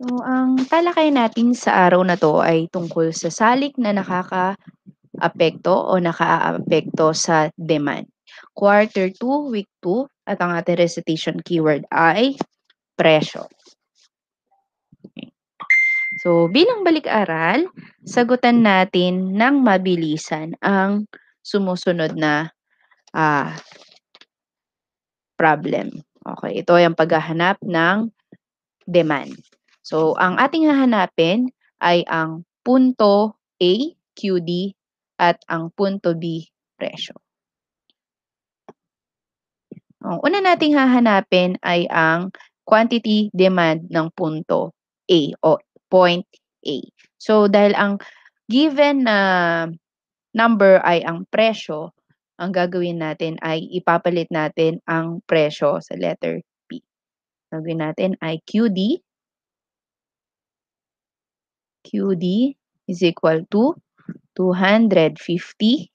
So, ang talakayan natin sa araw na 'to ay tungkol sa salik na nakakaapekto o nakaaapekto sa demand. Quarter 2, week 2 at ang ating recitation keyword ay presyo. So, bilang balik-aral, sagutan natin ng mabilisan ang sumusunod na problem. Okay, ito ay ang paghahanap ng demand. So, ang ating hahanapin ay ang punto A, QD, at ang punto B, presyo. Ang una nating hahanapin ay ang quantity demand ng punto A o point A. So, dahil ang given na number ay ang presyo, ang gagawin natin ay ipapalit natin ang presyo sa letter P. Gagawin natin ay QD. QD is equal to 250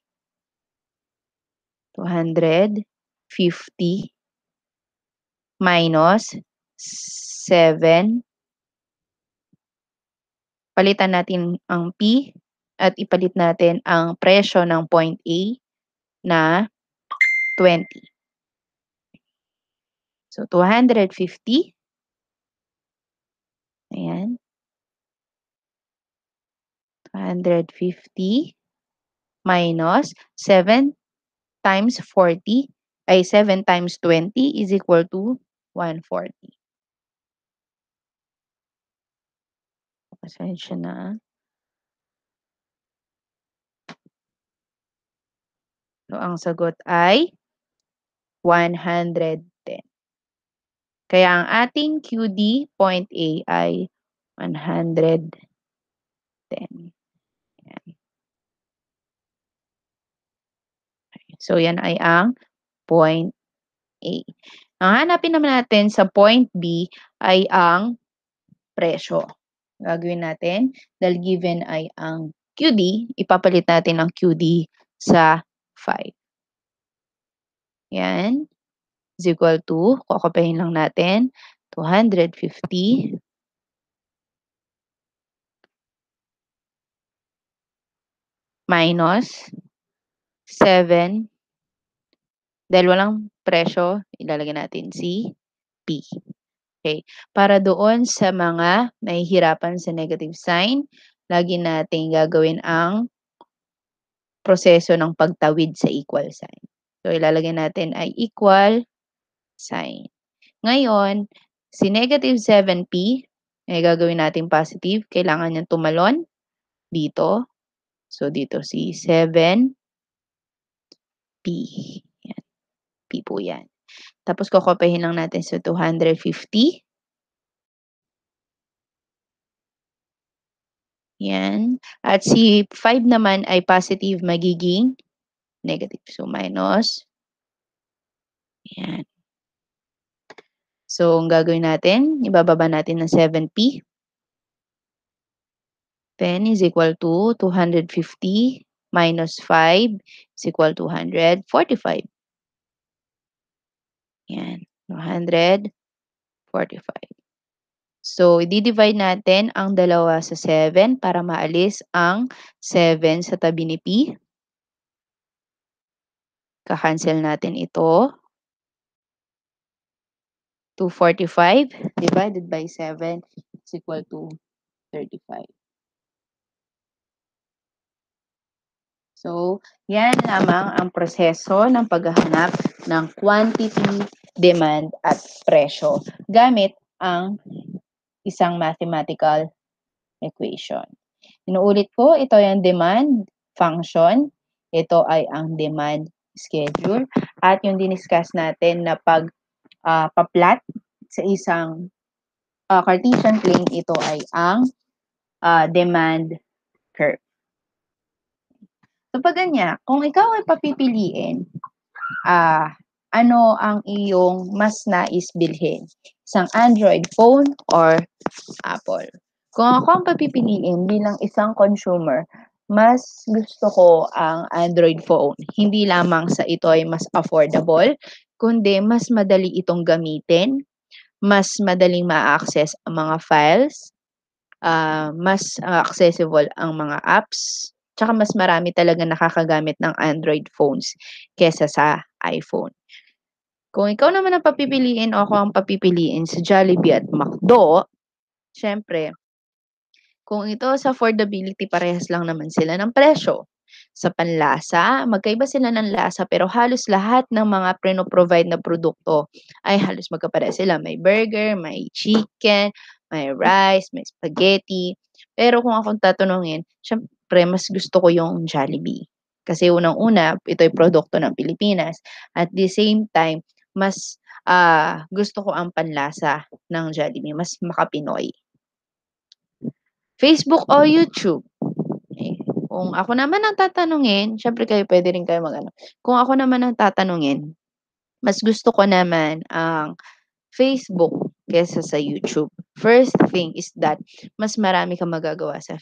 minus 7. Palitan natin ang P at ipalit natin ang presyo ng point A na 20. So, 250. Ayan. 250 minus 7 times 40 ay 7 times 20 is equal to 140. Pasensya na. So, ang sagot ay 110. Kaya ang ating QD point A ay 110. Ayan. So, yan ay ang point A. Ang hanapin naman natin sa point B ay ang presyo. Gagawin natin, dahil given ay ang QD, ipapalit natin ang QD sa 5. Yan. Is equal to, kukopihin lang natin, 250 minus 7. Dahil walang presyo, ilalagay natin si P. Okay. Para doon sa mga nahihirapan sa negative sign, lagi natin gagawin ang proseso ng pagtawid sa equal sign. So, ilalagay natin ay equal sign. Ngayon, si negative 7P, ay gagawin natin positive. Kailangan niyang tumalon dito. So, dito si 7P. Yan. P po yan. Tapos, kukopihin lang natin sa 250. Yan. At si 5 naman ay positive, magiging negative. So, minus. Yan. So, ang gagawin natin, ibababa natin ng 7P. 10 is equal to 250 minus 5 is equal to 145. Yan. 145. So, i-divide natin ang dalawa sa 7 para maalis ang 7 sa tabi ni P. Kakancel natin ito. 245 divided by 7 is equal to 35. So, yan lamang ang proseso ng paghahanap ng quantity, demand, at presyo gamit ang isang mathematical equation. Inuulit ko, ito ay ang demand function, ito ay ang demand schedule, at yung diniscuss natin na pa-plot sa isang Cartesian plane, ito ay ang demand curve. So, pag ganyan, kung ikaw ay papipiliin, ano ang iyong mas nais bilhin? Isang Android phone or Apple? Kung ako ang papipiliin bilang isang consumer, mas gusto ko ang Android phone. Hindi lamang sa ito ay mas affordable, kundi mas madali itong gamitin, mas madaling ma-access ang mga files, mas accessible ang mga apps, tsaka mas marami talagang nakakagamit ng Android phones kesa sa iPhone. Kung ikaw naman ang papipiliin o ako ang papipiliin sa Jollibee at McDo, siyempre kung ito sa affordability parehas lang naman sila ng presyo. Sa panlasa, magkaiba sila ng lasa pero halos lahat ng mga provide na produkto ay halos magkapareha sila. May burger, may chicken, may rice, may spaghetti. Pero kung akong tatanungin, syempre mas gusto ko yung Jollibee. Kasi unang-una, ito ay produkto ng Pilipinas. At the same time, mas gusto ko ang panlasa ng Jollibee, mas makapinoy. Facebook o YouTube? Eh, kung ako naman ang tatanungin, siyempre kayo puwede rin kayo mag-ano. Kung ako naman ang tatanungin, mas gusto ko naman ang Facebook kaysa sa YouTube. First thing is that mas marami kang magagawa sa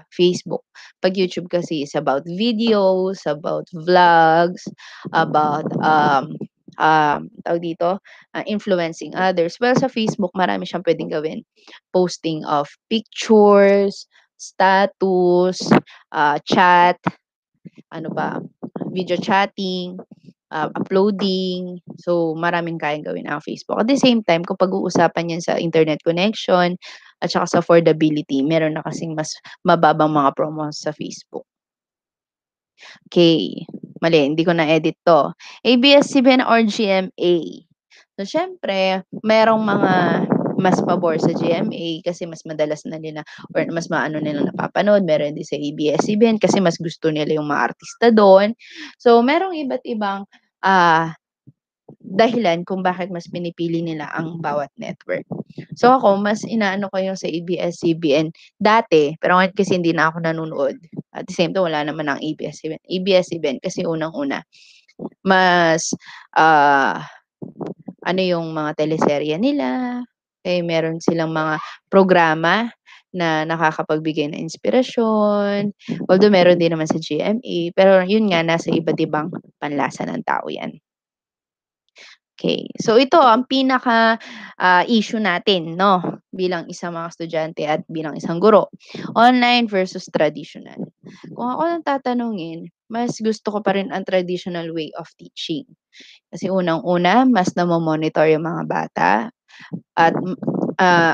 Facebook. 'Pag YouTube kasi is about videos, about vlogs, about, tawag dito, influencing others. Well, sa Facebook marami siyang puwedeng gawin. Posting of pictures, status, chat, ano ba, video chatting, uploading. So, maraming kayang gawin ang Facebook. At the same time, kung pag-uusapan yan sa internet connection at saka sa affordability, meron na kasing mas mababang mga promos sa Facebook. Okay, mali, hindi ko na-edit 'to. ABS-CBN or GMA? So, siyempre merong mga mas pabor sa GMA kasi mas madalas na nila or mas maano nilang napapanood. Meron din sa ABS-CBN kasi mas gusto nila yung mga artista do'n. So, merong iba't ibang, dahilan kung bakit mas pinipili nila ang bawat network. So, ako mas inaano ko yung sa ABS-CBN dati, pero ngayon kasi hindi na ako nanonood. At the same time, wala naman ang ABS-CBN. ABS-CBN kasi unang-una, mas, ah, ano yung mga teleserye nila, eh, meron silang mga programa na nakakapagbigay ng inspirasyon. Although meron din naman sa GMA, pero yun nga nasa iba't ibang panlasa ng tao 'yan. Okay. So ito ang pinaka, issue natin 'no, bilang isang mga estudyante at bilang isang guro, online versus traditional. Kung ako ang tatanungin, mas gusto ko pa rin ang traditional way of teaching. Kasi unang-una, mas namo-monitor yung mga bata at,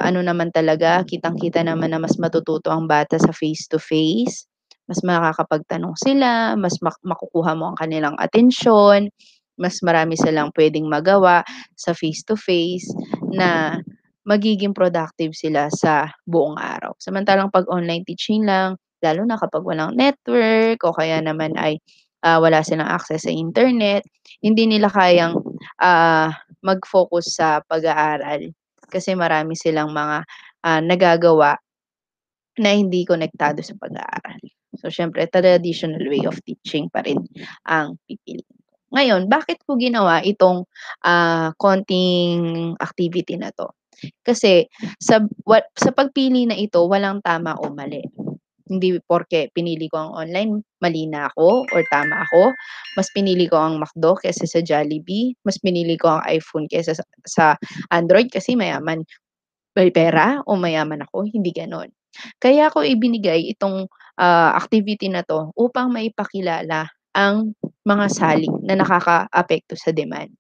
ano naman talaga, kitang-kita naman na mas matututo ang bata sa face to face, mas makakapagtanong sila, mas makukuha mo ang kanilang atensyon, mas marami silang puwedeng magawa sa face to face na magiging productive sila sa buong araw. Samantalang 'pag online teaching lang, lalo na kapag walang network o kaya naman ay, wala silang access sa internet, hindi nila kayang, mag-focus sa pag-aaral kasi marami silang mga, nagagawa na hindi konektado sa pag-aaral. So, siyempre traditional way of teaching pa rin ang pipiliin ko. Ngayon, bakit ko ginawa itong, konting activity na 'to? Kasi sa pagpili na ito walang tama o mali. Hindi porke pinili ko ang online, mali na ako or tama ako. Mas pinili ko ang McDo kaysa sa Jollibee, mas pinili ko ang iPhone kaysa sa Android kasi mayaman. May pera o mayaman ako, hindi gano'n. Kaya ko ibinigay itong, activity na 'to upang maipakilala ang mga salik na nakakaapekto sa demand.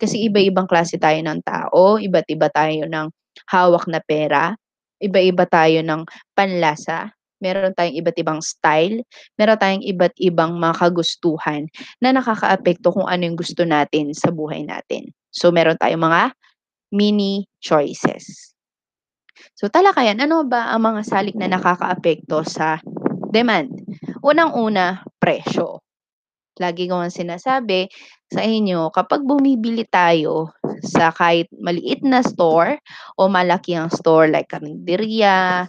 Kasi iba-ibang klase tayo ng tao, iba't iba tayo ng hawak na pera, iba-iba tayo ng panlasa, meron tayong iba't ibang style, meron tayong iba't ibang mga kagustuhan na nakakaapekto kung ano yung gusto natin sa buhay natin. So, meron tayong mga mini choices. So talakayan, ano ba ang mga salik na nakakaapekto sa demand? Unang-una, presyo. Lagi ko ngang sinasabi sa inyo, kapag bumibili tayo sa kahit maliit na store o malaki ang store like karinderya,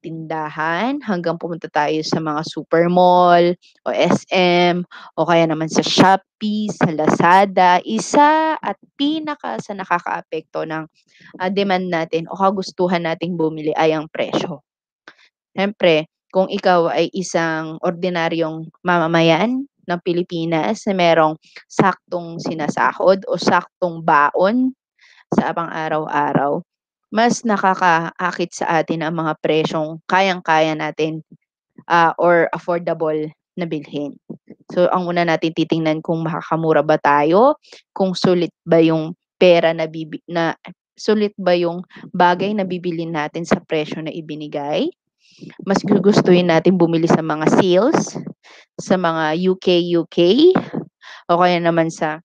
tindahan, hanggang pumunta tayo sa mga super mall o SM o kaya naman sa Shopee, sa Lazada, isa at pinaka sa nakakaapekto ng demand natin o kagustuhan nating bumili ay ang presyo. Siyempre, kung ikaw ay isang ordinaryong mamamayan ng Pilipinas na merong saktong sinasahod o saktong baon sa pang-araw-araw, mas nakakaakit sa atin ang mga presyong kayang-kaya natin, or affordable na bilhin. So, ang una natin titingnan kung makakamura ba tayo, kung sulit ba yung pera na sulit ba yung bagay na bibilhin natin sa presyo na ibinigay. Mas gugustuhin natin bumili sa mga sales, sa mga UK o kaya naman sa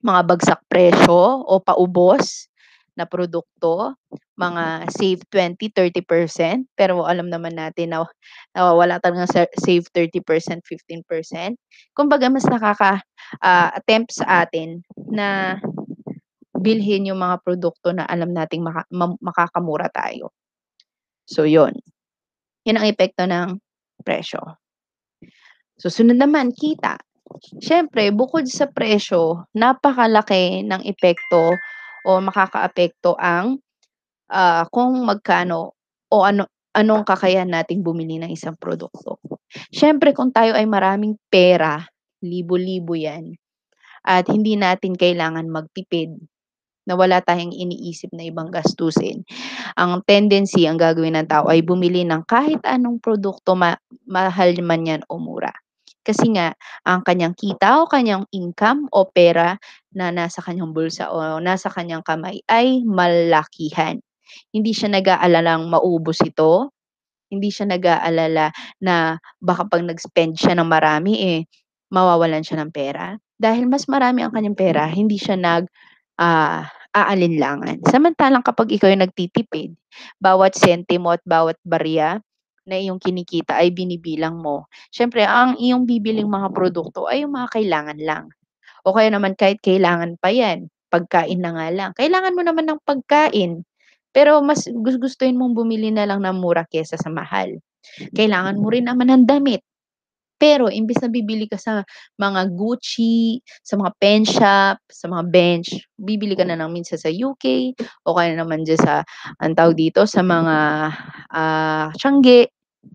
mga bagsak presyo o paubos na produkto, mga save 20-30%, pero alam naman natin na wala talagang save 30%, 15%. Kumbaga mas attempt sa atin na bilhin yung mga produkto na alam nating makakamura tayo. So yun, yun ang epekto ng presyo. Susunod naman, kita. Siyempre bukod sa presyo, napakalaki ng epekto o makakaapekto ang, kung magkano o anong kakayahan nating bumili ng isang produkto. Siyempre kung tayo ay maraming pera, libo-libo 'yan, at hindi natin kailangan magtipid, na wala tayong iniisip na ibang gastusin, ang tendency, ang gagawin ng tao ay bumili ng kahit anong produkto, mahal man 'yan o mura. Kasi nga ang kanyang kita o kanyang income o pera na nasa kanyang bulsa o nasa kanyang kamay ay malakihan. Hindi siya nag-aalalang maubos ito, hindi siya nag-aalala na baka 'pag nag-spend siya ng marami, mawawalan siya ng pera. Dahil mas marami ang kanyang pera, hindi siya aalinlangan. Samantalang kapag ikaw ay nagtitipid, bawat sentimo at bawat barya na iyong kinikita ay binibilang mo. Siyempre ang iyong bibiling mga produkto ay yung mga kailangan lang. O kaya naman kahit kailangan pa 'yan, pagkain na nga lang. Kailangan mo naman ng pagkain, pero mas gustuhin mong bumili na lang ng mura kaysa sa mahal. Kailangan mo rin naman ng damit, pero imbes na bibili ka sa mga Gucci, sa mga pen shop, sa mga Bench, bibili ka na lang minsan sa UK o kaya naman diyan sa anong tawag dito, sa mga, Tiangge.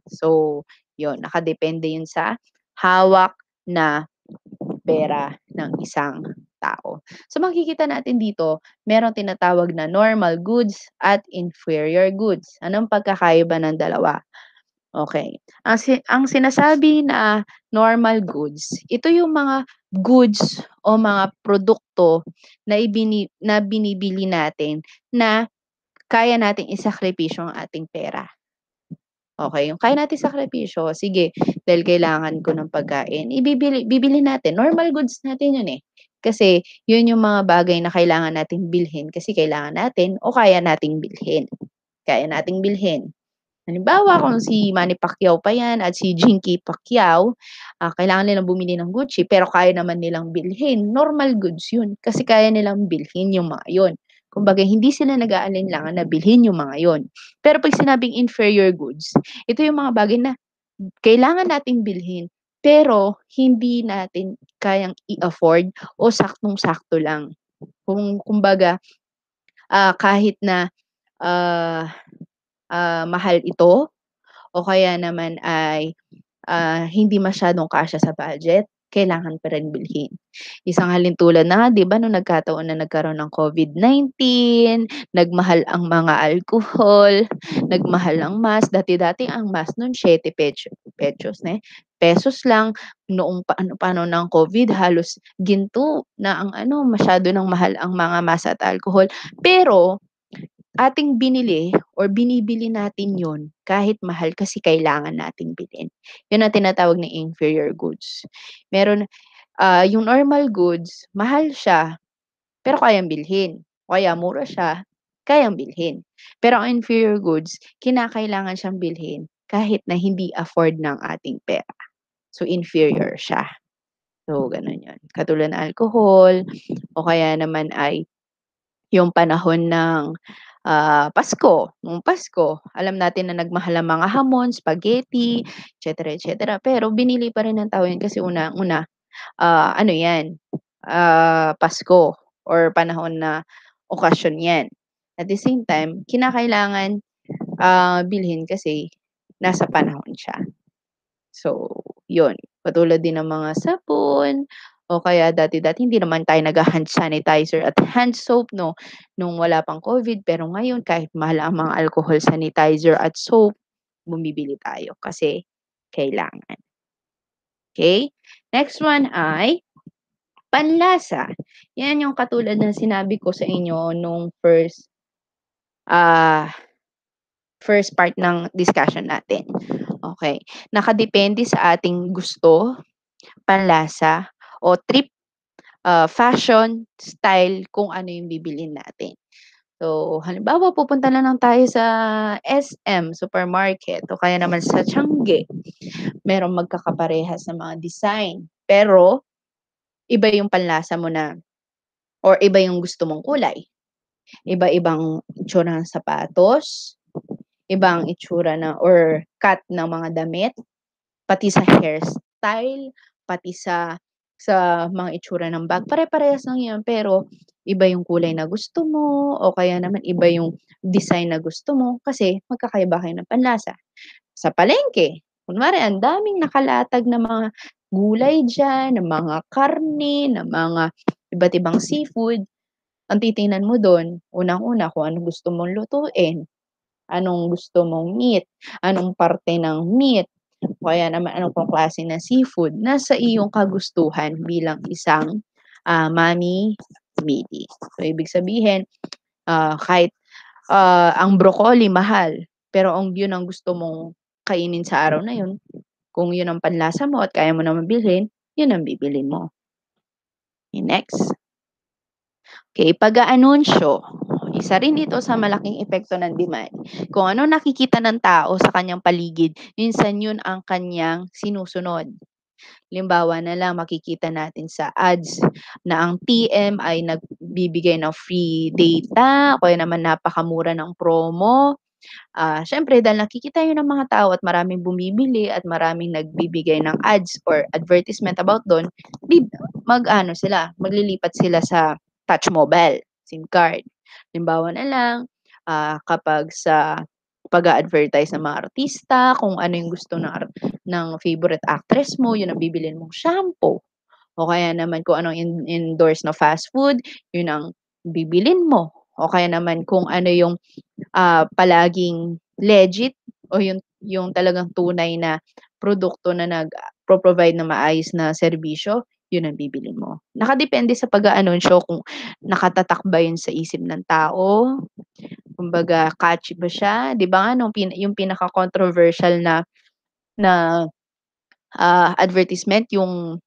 So, 'yun, nakadepende 'yun sa hawak na pera ng isang tao. So makikita natin dito, merong tinatawag na normal goods at inferior goods. Anong pagkakaiba ng dalawa? Okay. Ang sinasabi na normal goods, ito yung mga goods o mga produkto na binibili natin na kaya nating isakripisyo ang ating pera. Okay, yung kaya nating sakripisyo, sige, dahil kailangan ko ng pagkain, bibili natin, normal goods natin yun, eh. Kasi yun yung mga bagay na kailangan nating bilhin kasi kailangan natin o kaya nating bilhin, kaya nating bilhin. Halimbawa kung si Manny Pacquiao pa 'yan at si Jinky Pacquiao, kailangan nilang bumili ng Gucci pero kaya naman nilang bilhin, normal goods 'yun, kasi kaya nilang bilhin yung mga 'yun. Kumbaga hindi sila nag-aalinlangan na bilhin yung mga 'yun. Pero 'pag sinabing inferior goods, ito yung mga bagay na kailangan nating bilhin, pero hindi natin kayang i-afford o saktong-sakto lang. Kumbaga, kahit na, ah, mahal ito o kaya naman ay, hindi masyadong kasya sa budget, kailangan pa rin bilhin. Isang halintulad na nga 'di ba nung nagkataon na nagkaroon ng COVID-19, nagmahal ang mga alcohol, nagmahal ang mask. Dati-dati ang mask nun 7 pesos pesos lang. Noong panahon ng COVID halos ginto na ang ano, masyado ng mahal ang mga mask at alcohol. Pero ating binili or binibili natin 'yun kahit mahal kasi kailangan nating bilhin. 'Yun ang tinatawag na inferior goods. Meron, yung normal goods, mahal siya, pero kayang bilhin, o kaya mura siya, kayang bilhin. Pero ang inferior goods, kinakailangan siyang bilhin kahit na hindi afford ng ating pera. So, inferior siya. So, gano'n 'yun. Katulad ng alcohol o kaya naman ay yung panahon ng, Pasko, nung Pasko, alam natin na nagmahal ang mga hamon, spaghetti, et cetera. Pero binili pa rin ng tao 'yan kasi unang-una, ano 'yan, Pasko or panahon na okasyon 'yan. At the same time, kinakailangan, bilhin kasi nasa panahon siya. So, yun. Katulad din ng mga sabon o kaya dati-dati hindi naman tayo nagha-hand sanitizer at hand soap 'no, nung wala pang COVID. Pero ngayon kahit mahal ang mga alcohol sanitizer at soap, bumibili tayo kasi kailangan. Okay. Next one ay panlasa. Yan yung katulad ng sinabi ko sa inyo nung ah, first part ng discussion natin. Okay. Nakadepende sa ating gusto, panlasa o trip, fashion, style kung ano yung bibilhin natin. So, halimbawa pupunta na lang tayo sa SM, supermarket o kaya naman sa Tiangge. Merong magkakaparehas na mga design, pero iba yung panlasa mo na or iba yung gusto mong kulay. Iba-ibang itsura ng sapatos, ibang itsura na or cut ng mga damit, pati sa hairstyle, pati sa mga itsura ng bag, pare-parehas lang 'yan pero iba yung kulay na gusto mo o kaya naman iba yung design na gusto mo kasi magkakaiba kayo ng panlasa. Sa palengke, kunwari ang daming nakalatag na mga gulay diyan, ng mga karne, ng mga iba't ibang seafood, ang titingnan mo dun, unang-una kung anong gusto mong lutuin, anong gusto mong meat, anong parte ng meat, o kaya naman anong pang klase ng seafood, nasa iyong kagustuhan bilang isang, mamimili. So, ibig sabihin, kahit, ang broccoli mahal, pero yun ang gusto mong kainin sa araw na yun, kung yun ang panlasa mo at kaya mo namang bilhin, yun ang bibilhin mo. Okay, next. Okay, pag-aanunsyo. Isa rin ito sa malaking epekto ng demand. Kung ano nakikita ng tao sa kanyang paligid, minsan yun ang kanyang sinusunod. Halimbawa na lang makikita natin sa ads na ang TM ay nagbibigay ng free data o kaya naman napakamura ng promo. Siyempre dahil nakikita yun ng mga tao at maraming bumibili at maraming nagbibigay ng ads or advertisement about dun, mag-ano sila, maglilipat sila sa touch mobile, SIM card. Halimbawa na lang, kapag sa pag-a-advertise ng mga artista, kung ano yung gusto ng favorite actress mo, yun ang bibilhin mong shampoo. O kaya naman kung anong endorse na fast food, yun ang bibilhin mo. O kaya naman kung ano yung palaging legit o yung talagang tunay na produkto na nagpo-provide ng maayos na serbisyo, yun ang bibilhin mo. Nakadepende sa pag-aanunsyo kung nakatatak ba yun sa isip ng tao, kumbaga catchy ba siya, 'di ba nga yung pinaka-controversial na advertisement yung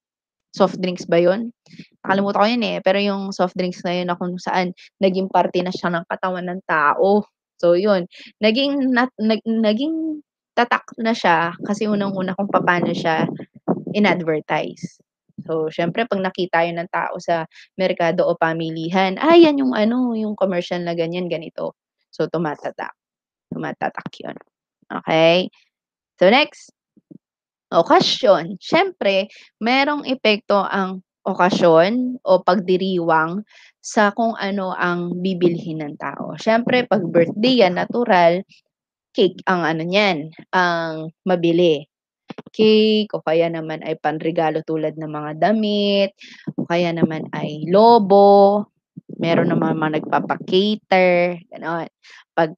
soft drinks ba yun? Nakalimutan ko yun, eh, pero yung soft drinks na yun na kung saan naging parte na siya ng katawan ng tao. So yun, naging tatak na siya kasi unang-una kung papaano siya in-advertise. So siyempre 'pag nakita yun ng tao sa merkado o pamilihan, yan yung ano, yung commercial na ganyan, ganito. So tumatatak yun, okey? So next. Okasyon. Siyempre, merong epekto ang okasyon o pagdiriwang sa kung ano ang bibilhin ng tao. Siyempre 'pag birthday yan natural, cake ang ano niyan, ang mabili. Cake o kaya naman ay panregalo tulad ng mga damit, o kaya naman ay lobo, meron naman mga nagpapa-cater, gano'n. 'Pag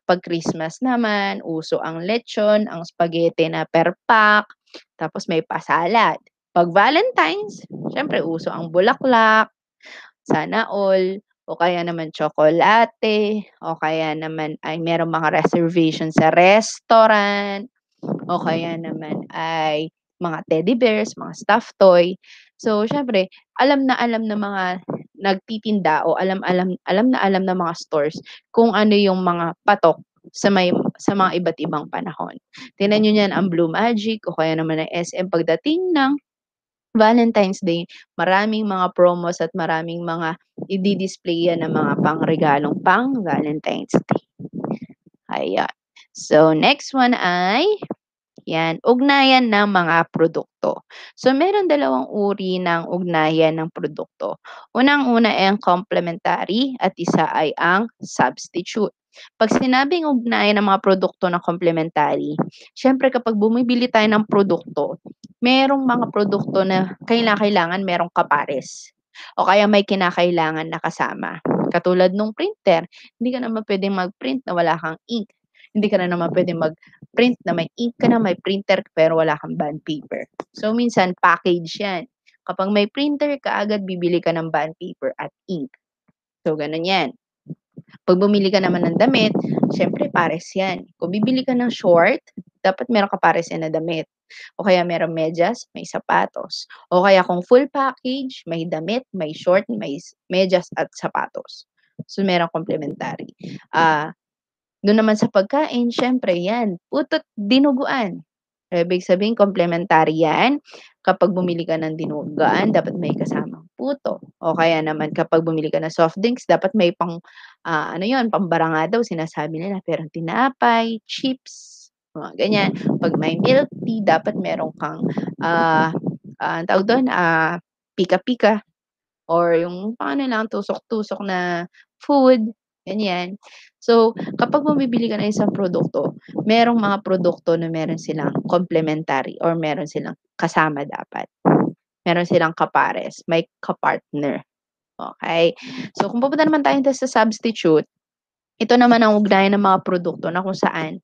'Pag Christmas naman, uso ang lechon, ang spaghetti na per pack, tapos may pa-salad. 'Pag Valentine's, siyempre uso ang bulaklak, sana all, o kaya naman tsokolate, o kaya naman ay merong mga reservation sa restaurant, o kaya naman ay mga teddy bears, mga stuffed toy. So, siyempre alam ng mga nagtitinda o alam ng mga stores kung ano yung mga patok sa mga iba't ibang panahon. Tingnan niyo niyan ang Blue Magic o kaya naman ang SM pagdating ng Valentine's Day, maraming mga promos at maraming mga idi-display yan na mga pangregalong pang-Valentine's Day, ayan. So, next one ay yan, ugnayan ng mga produkto. So, meron dalawang uri ng ugnayan ng produkto. Unang-una ay ang complementary at isa ay ang substitute. 'Pag sinabing ugnayan ng mga produkto na complementary, siyempre kapag bumibili tayo ng produkto, merong mga produkto na kailangan merong kapares o kaya may kinakailangan na kasama. Katulad nung printer, hindi ka naman puwedeng mag-print na wala kang ink. Hindi ka na naman puwedeng mag-print na may ink ka na, may printer pero wala kang bond paper. So, minsan package 'yan. Kapag may printer ka, agad bibili ka ng bond paper at ink. So, gano'n 'yan. 'Pag bumili ka naman ng damit, siyempre pares 'yan. Kung bibili ka ng short, dapat meron ka pares yan na damit. O kaya merong medyas, may sapatos. O kaya kung full package, may damit, may short, may medyas at sapatos. So, merong complementary. Ah, Do'n naman sa pagkain, siyempre 'yan, puto't dinuguan. Ibig sabihin complementary 'yan. Kapag bumili ka ng dinuguan, dapat may kasamang puto o kaya naman kapag bumili ka ng soft drinks, dapat may ano 'yun, pambaranga daw sinasabi nila, merong tinapay, chips, mga ganyan. 'Pag may milk tea, dapat meron kang, ah, anong tawag do'n, pika-pika or yung pang ano lang, tusok-tusok na food, ganyan. So, kapag bumibili ka ng isang produkto, merong mga produkto na meron silang complementary or meron silang kasama dapat. Meron silang kapares, may ka-partner, okey? So, kung pupunta naman tayo sa substitute, ito naman ang ugnayan ng mga produkto na kung saan,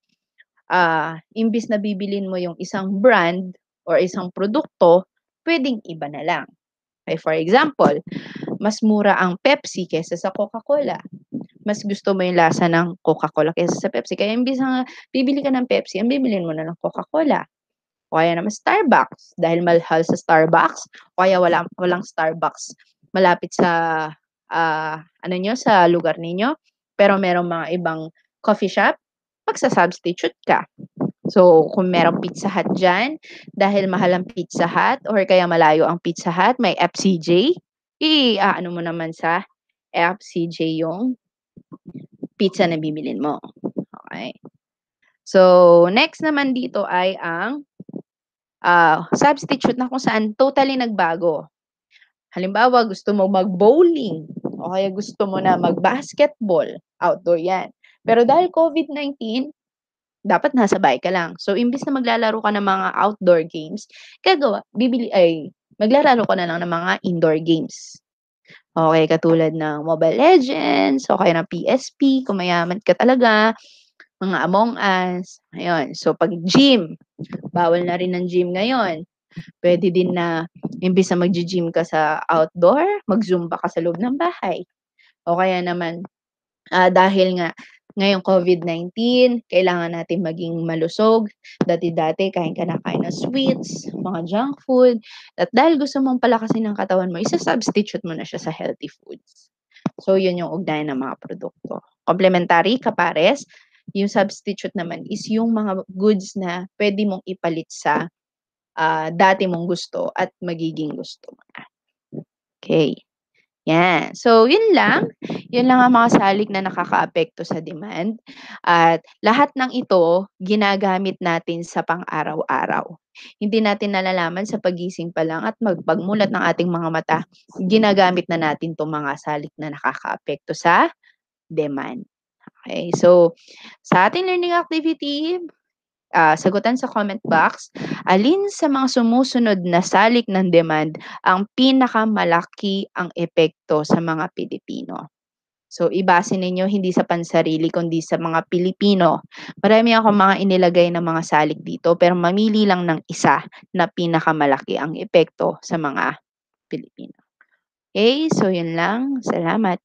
imbis na bibilhin mo yung isang brand or isang produkto, puwedeng iba na lang. Okay, for example, mas mura ang Pepsi kaysa sa Coca-Cola. Mas gusto mo yung lasa ng Coca-Cola kaysa sa Pepsi. Kaya imbes na bibili ka ng Pepsi, ang bibilhin mo na ng Coca-Cola. O kaya naman Starbucks, dahil mahal sa Starbucks, o kaya walang Starbucks malapit sa, ano niyo, sa lugar ninyo, pero merong mga ibang coffee shop, magsa-substitute ka. So, kung merong Pizza Hut diyan, dahil mahal ang Pizza Hut or kaya malayo ang Pizza Hut, may FCJ, i-aano mo naman sa FCJ yung pizza na bibilhin mo, okey. So, next naman dito ay ang, substitute na kung saan totally nagbago. Halimbawa, gusto mo mag-bowling o kaya gusto mo na mag-basketball, outdoor 'yan. Pero dahil COVID-19, dapat nasa bahay ka lang. So, imbes na maglalaro ka ng mga outdoor games, maglalaro ka na lang ng mga indoor games. Okey, katulad ng Mobile Legends o kaya ng PSP kung mayaman ka talaga, mga Among Us, ayun. So, 'pag gym, bawal na rin ang gym ngayon. Puwede din na imbes na maggi-gym ka sa outdoor, mag-Zumba ka sa loob ng bahay. O kaya naman, dahil nga ngayong COVID-19 kailangan natin maging malusog. Dati-dati kain ka ng kain ng sweets, mga junk food, at dahil gusto mong palakasin ang katawan mo, isa-substitute mo na siya sa healthy foods. So, yun yung ugnayan ng mga produkto. Complementary, kapares. Yung substitute naman is yung mga goods na puwede mong ipalit sa, dati mong gusto at magiging gusto mo na. Okey. 'Yan. So, 'yun lang. 'Yun lang ang mga salik na nakakaapekto sa demand at lahat ng ito ginagamit natin sa pang-araw-araw. Hindi natin nalalaman sa paggising pa lang at pagmulat ng ating mga mata, ginagamit na natin 'tong mga salik na nakakaapekto sa demand. Okay. So, sa ating learning activity, sagutan sa comment box, alin sa mga sumusunod na salik ng demand ang pinakamalaki ang epekto sa mga Pilipino? So, ibase ninyo hindi sa pansarili kundi sa mga Pilipino. Marami akong mga inilagay na mga salik dito pero mamili lang ng isa na pinakamalaki ang epekto sa mga Pilipino. Okay, so yun lang. Salamat.